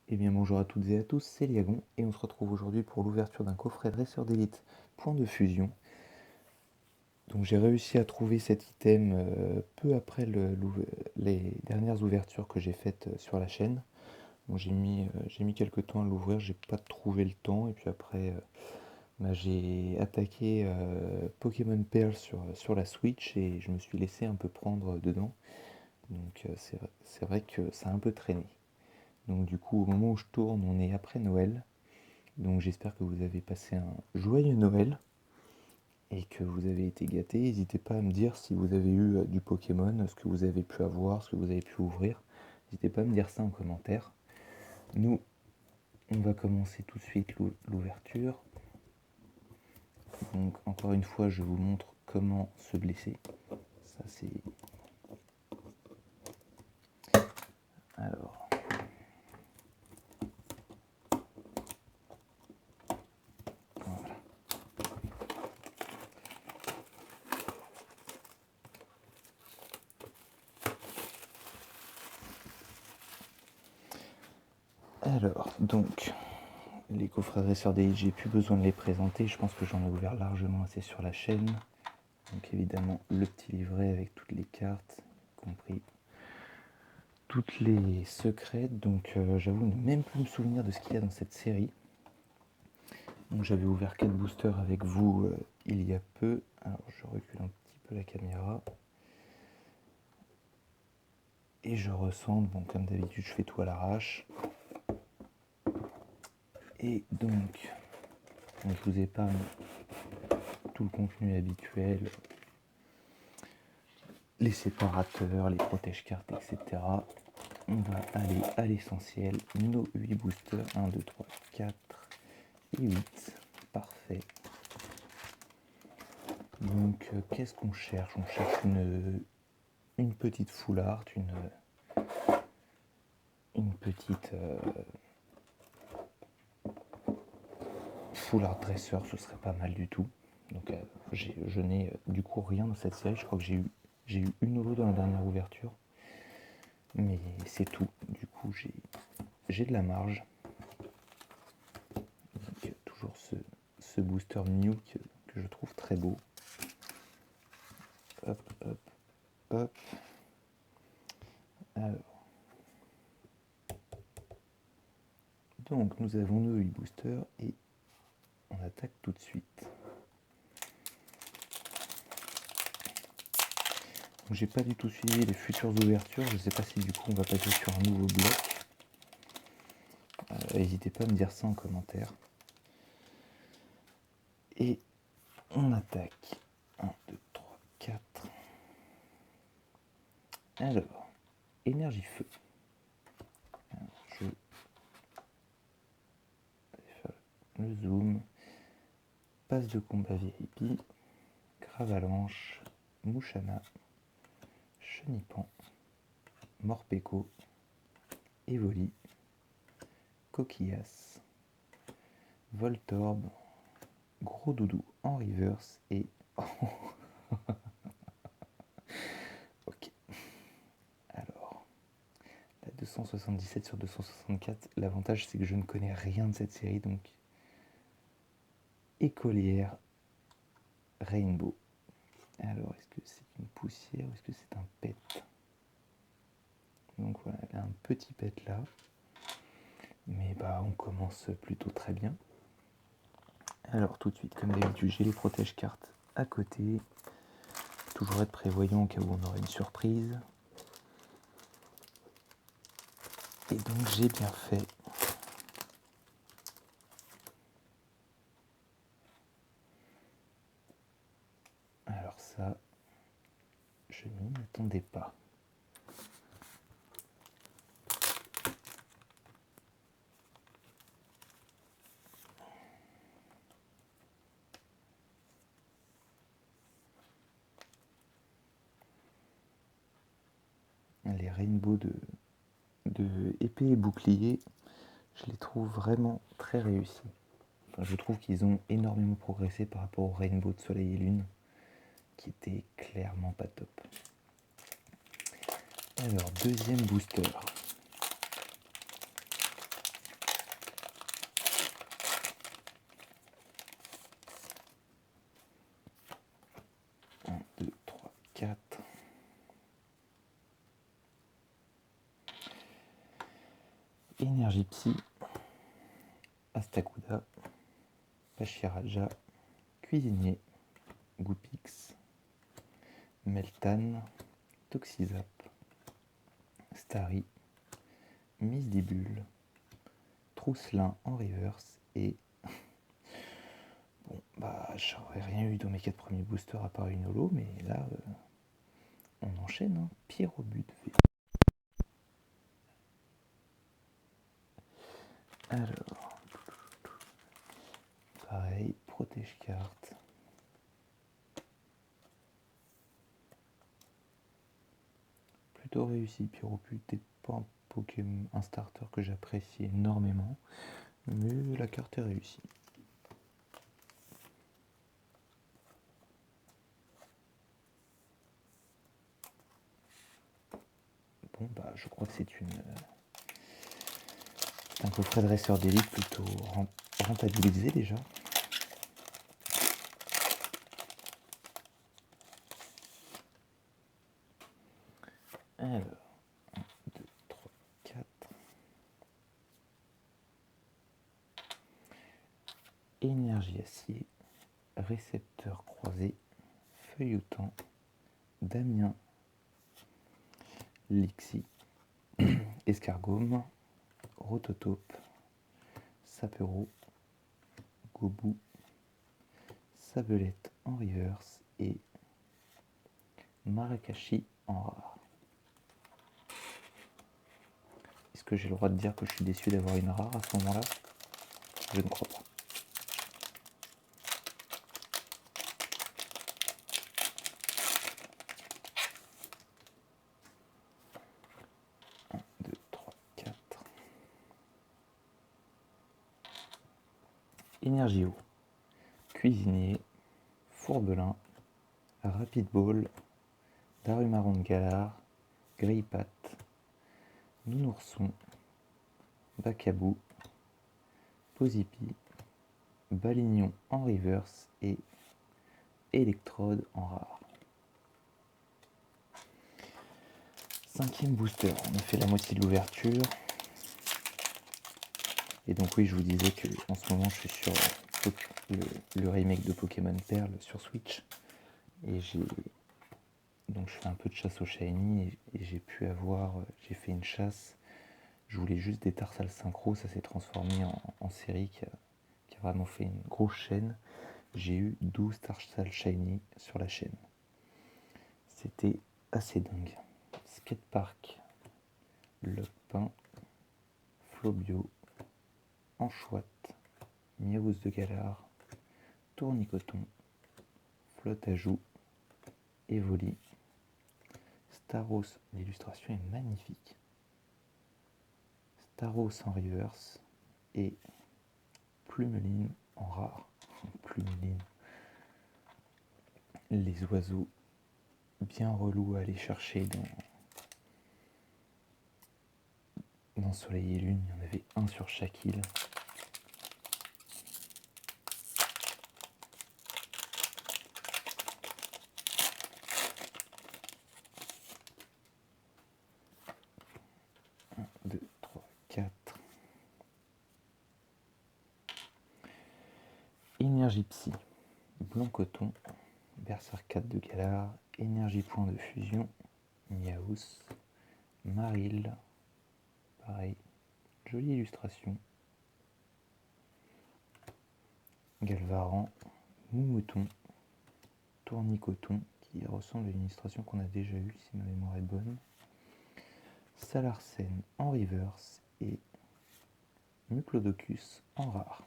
Eh bien bonjour à toutes et à tous, c'est Liagon et on se retrouve aujourd'hui pour l'ouverture d'un coffret Dresseur d'élite Point de fusion. Donc j'ai réussi à trouver cet item peu après les dernières ouvertures que j'ai faites sur la chaîne. Bon, j'ai mis quelques temps à l'ouvrir, j'ai pas trouvé le temps et puis après j'ai attaqué Pokémon Pearl sur la Switch et je me suis laissé un peu prendre dedans. Donc c'est vrai que ça a un peu traîné. Donc du coup, au moment où je tourne, on est après Noël. Donc j'espère que vous avez passé un joyeux Noël et que vous avez été gâtés. N'hésitez pas à me dire si vous avez eu du Pokémon, ce que vous avez pu avoir, ce que vous avez pu ouvrir. N'hésitez pas à me dire ça en commentaire. Nous, on va commencer tout de suite l'ouverture. Donc encore une fois, je vous montre comment se blesser. Ça c'est... Alors... Voilà. Alors, donc, les coffrets dresseurs d'élite, j'ai plus besoin de les présenter. Je pense que j'en ai ouvert largement assez sur la chaîne. Donc évidemment, le petit livret avec toutes les cartes, y compris toutes les secrètes. Donc j'avoue ne même plus me souvenir de ce qu'il y a dans cette série. Donc j'avais ouvert 4 boosters avec vous il y a peu. Alors je recule un petit peu la caméra. Et je recentre. Bon, comme d'habitude, je fais tout à l'arrache. Et donc, je vous épargne tout le contenu habituel. Les séparateurs, les protège-cartes, etc. On va aller à l'essentiel. Nos 8 boosters. 1, 2, 3, 4 et 8. Parfait. Donc, qu'est-ce qu'on cherche? On cherche une petite foulard, une petite foulard dresseur, ce serait pas mal du tout. Donc, je n'ai du coup rien dans cette série. Je crois que j'ai eu une holo dans la dernière ouverture. Mais c'est tout. Du coup, j'ai de la marge. Donc, toujours ce booster Mew que je trouve très beau. Hop, hop, hop. Alors. Donc, nous avons nos 8 boosters et on attaque tout de suite. J'ai pas du tout suivi les futures ouvertures. Je sais pas si du coup on va passer sur un nouveau bloc. N'hésitez pas à me dire ça en commentaire. Et on attaque. 1, 2, 3, 4. Alors, énergie feu. Alors, je vais faire le zoom. Passe de combat VIP. Gravalanche. Mouchana. Chenipan. Morpeko. Evoli. Coquillas. Voltorb. Gros doudou en reverse et... Ok. Alors, la 277 sur 264, l'avantage c'est que je ne connais rien de cette série, donc... Écolière Rainbow. Alors, est-ce que c'est une poussière ou est-ce que c'est un pet? Donc voilà, elle a un petit pet là. Mais bah, on commence plutôt très bien. Alors, tout de suite, comme d'habitude, j'ai les protège-cartes à côté. Toujours être prévoyant au cas où on aurait une surprise. Et donc, j'ai bien fait. Alors ça, je m'y attendais pas. Les rainbows de épée et bouclier, je les trouve vraiment très réussis. Enfin, je trouve qu'ils ont énormément progressé par rapport au rainbow de soleil et lune, qui était clairement pas top. Alors, deuxième booster. Énergie Psy, Astakuda, Pachiraja, Cuisinier, Goupix, Meltan, Toxizap, Starry, Misdibule, Trousselin en reverse et... Bon, bah j'aurais rien eu dans mes 4 premiers boosters à part une holo, mais là, on enchaîne, hein. Pyrobut V. Alors, pareil, protège carte. Plutôt réussi, Pyrobut n'est pas un Pokémon, un starter que j'apprécie énormément, mais la carte est réussie. Bon, bah je crois que c'est un coffret dresseur d'élite plutôt rentabilisé déjà. Alors, 1, 2, 3, 4. Énergie acier, récepteur croisé, feuilletant, Damien, Lixi, Escargome, Rototope, Sapero, Gobu, Sabelette en reverse et Marakashi en rare. Est-ce que j'ai le droit de dire que je suis déçu d'avoir une rare à ce moment-là? Je ne crois pas. 1, 2, 3, 4. Énergie eau, Cuisinier, Fourbelin, Rapid Ball, Darumaron de Galar, Greypat, Nounourson, Bacabou, Posipi, Balignon en reverse et Électrode en rare. 5e booster, on a fait la moitié de l'ouverture. Et donc oui, je vous disais que en ce moment je suis sur le remake de Pokémon Perle sur Switch. Et donc je fais un peu de chasse au shiny et j'ai pu avoir, j'ai fait une chasse. Je voulais juste des Tarsal synchro, ça s'est transformé en série qui a vraiment fait une grosse chaîne. J'ai eu 12 Tarsal shiny sur la chaîne. C'était assez dingue. Skatepark, Lopin, Flobio, Anchouette, Miaouz de Galar, Tournicoton, Flotte à Joux, Evoli, Staros, l'illustration est magnifique. Staros en reverse et Plumeline en rare. Plumeline. Les oiseaux bien relous à aller chercher dans Soleil et Lune. Il y en avait un sur chaque île. Un, deux, trois, 4. Énergie Psy, Blanc Coton, Berserk de Galar, Énergie Point de Fusion, Miaous, Maril, pareil, jolie illustration, Galvaran, Moumouton, Tournicoton, qui ressemble à une illustration qu'on a déjà eue si ma mémoire est bonne, Salarsen en reverse et Muplodocus en rare.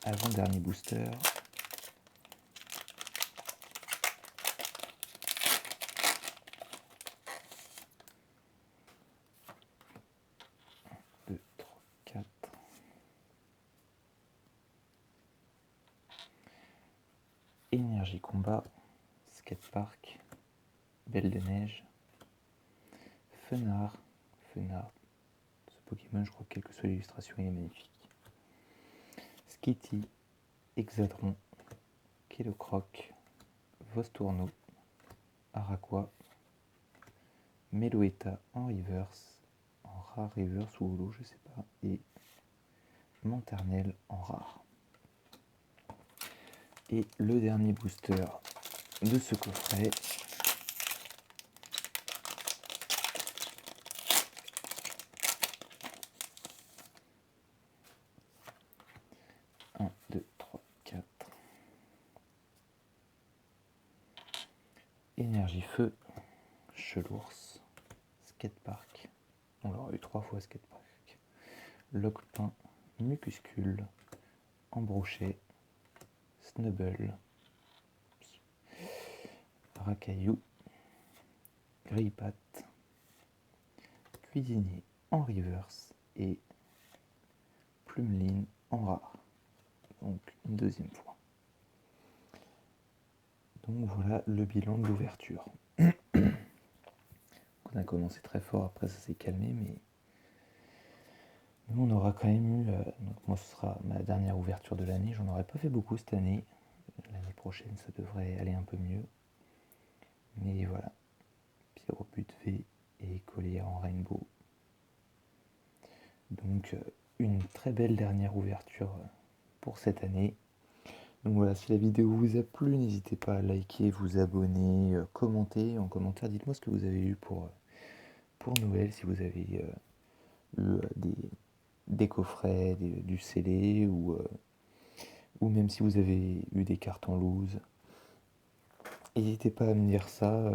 Avant-dernier booster. Un, deux, trois, 4. Énergie combat, Skatepark, Belle de Neige, Fenard. Ce Pokémon, je crois que quelle que soit l'illustration, il est magnifique. Skitty, Exadron, Kelocroc, Vostourneau, Araqua, Meloetta en reverse, en rare reverse ou holo, je sais pas, et Monternel en rare. Et le dernier booster de ce coffret, un, deux, trois, quatre. Énergie Feu, Chelours, Skatepark, on l'aura eu 3 fois Skatepark, Logpin, Mucuscule, Embrochet, Snubble, Racaillou, Grillpat, Cuisinier en reverse et Plumeline en rare. Donc une deuxième fois. Donc voilà le bilan de l'ouverture. On a commencé très fort, après ça s'est calmé, mais nous on aura quand même eu, donc moi ce sera ma dernière ouverture de l'année, j'en aurais pas fait beaucoup cette année, l'année prochaine ça devrait aller un peu mieux, mais voilà, Pyropute V et Collière en Rainbow. Donc une très belle dernière ouverture pour cette année. Donc voilà, si la vidéo vous a plu, n'hésitez pas à liker, vous abonner, commenter. En commentaire, dites-moi ce que vous avez eu pour Noël, si vous avez eu des coffrets, du scellé, ou même si vous avez eu des cartes en loose. N'hésitez pas à me dire ça.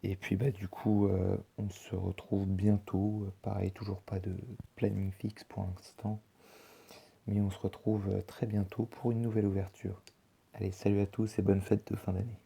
Et puis bah du coup, on se retrouve bientôt. Pareil, toujours pas de planning fixe pour l'instant. Mais on se retrouve très bientôt pour une nouvelle ouverture. Allez, salut à tous et bonne fête de fin d'année.